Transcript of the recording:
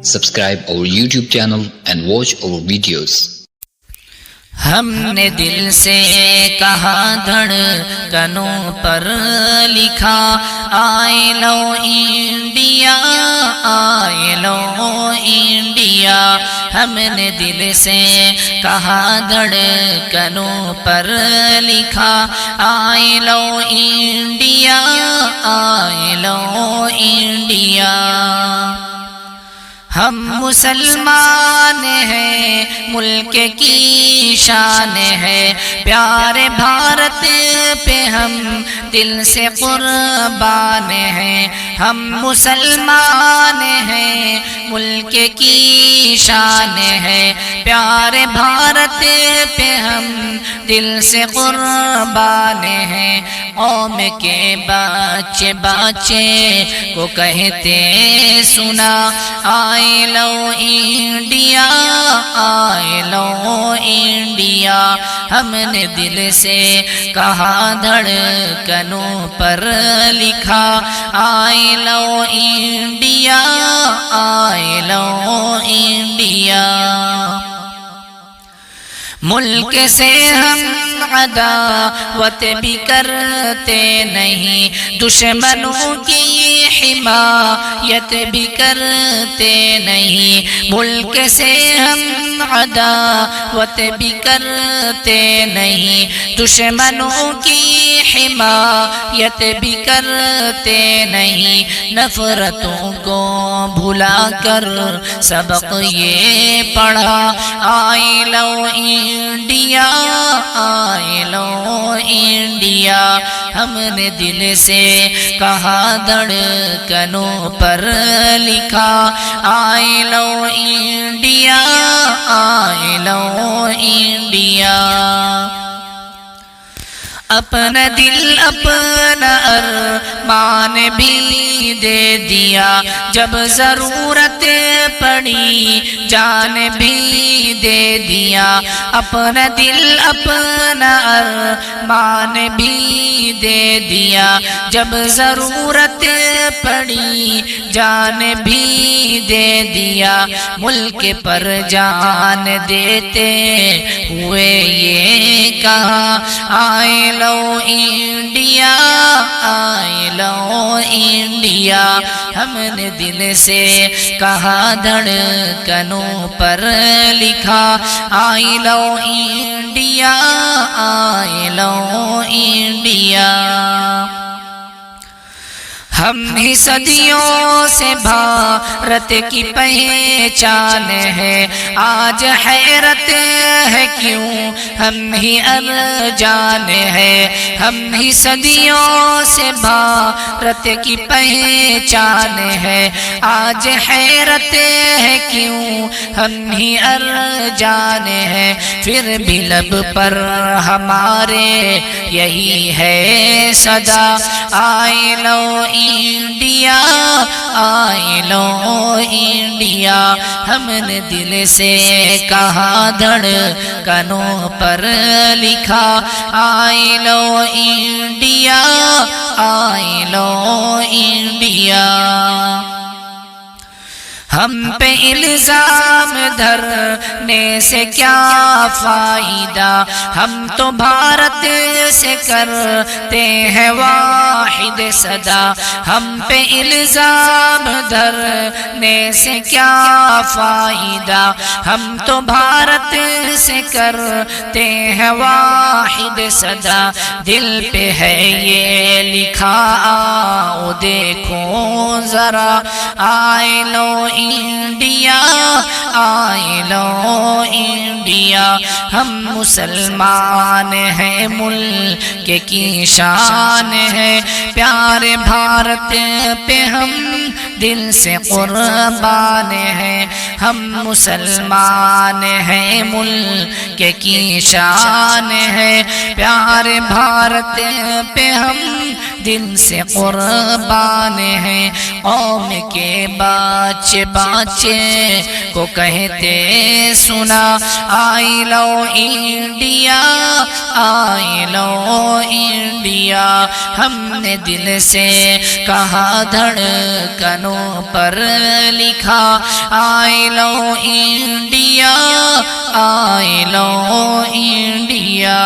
Subscribe our YouTube channel and watch our videos. ہم نے دل سے کہا دھڑکنوں پر لکھا آئی لو انڈیا آئی لو انڈیا. ہم نے دل سے کہا دھڑکنوں پر لکھا آئی لو انڈیا آئی لو انڈیا. ہم مسلمان ہیں ملک کی شان ہے پیارے بھارت پہ ہم دل سے قربان ہیں. ہم مسلمان ہیں ملک کی شان ہے پیارے بھارت پہ ہم دل سے قربان ہیں. قوم کے بچے بچے کو کہتے سنا آئی لو انڈیا آئی لو انڈیا. ہم نے دل سے کہا دھڑکنوں پر لکھا آئی لو انڈیا آئی لو انڈیا. ملک سے ہم عداوت بھی کرتے نہیں دشمنوں کی حمایت بھی کرتے نہیں. ملک سے ہم عداوت بھی کرتے نہیں دشمنوں کی حمایت بھی کرتے نہیں. نفرتوں کو بھلا کر سبق یہ پڑھا آئی لو انڈیا آئی لو انڈیا. ہم نے دل سے کہا دھڑکنوں پر لکھا آئی لو انڈیا آئی لو انڈیا. اپنا دل اپنا ارمان بھی دے دیا جب ضرورت پڑی جان بھی دے دیا. اپنا دل اپنا ارمان بھی دے دیا جب ضرورت پڑی جان بھی دے دیا. ملک پر جان دیتے ہوئے یہ کہا آئی لو انڈیا آئی لو انڈیا. ہم نے دل سے کہا دھڑکنوں پر لکھا آئی لو انڈیا آئی لو انڈیا. ہم ہی صدیوں سے بھارت کی پہچان ہے آج حیرت ہے کیوں ہم ہی ارجان ہے. ہم ہی صدیوں سے بھارت کی پہچان ہے آج حیرت ہے کیوں ہم ہی ارجان ہے. پھر بھی لب پر ہمارے یہی ہے صدا آئی لو انڈیا آئی لو انڈیا. ہم نے دل سے کہا دھڑکنوں پر لکھا آئی لو انڈیا آئی لو انڈیا. ہم پہ الزام دھرنے سے کیا فائدہ ہم تو بھارت سے کرتے ہیں واحد صدا. ہم پہ الزام دھرنے سے کیا فائدہ ہم تو بھارت سے کرتے ہیں واحد صدا. دل پہ ہے یہ لکھا آؤ دیکھو ذرا آئی لو انڈیا آئی لو انڈیا. ہم مسلمان ہیں ملک کی شان ہے پیارے بھارت پہ ہم دل سے قربان ہیں. ہم مسلمان ہیں ملک کی شان ہے پیارے بھارت پہ ہم دل سے قربان ہیں. قوم کے بچے بچے کو کہتے سنا آئی لو انڈیا آئی لو انڈیا، ہم نے دل سے کہا دھڑکنوں پر لکھا آئی لو انڈیا آئی لو انڈیا۔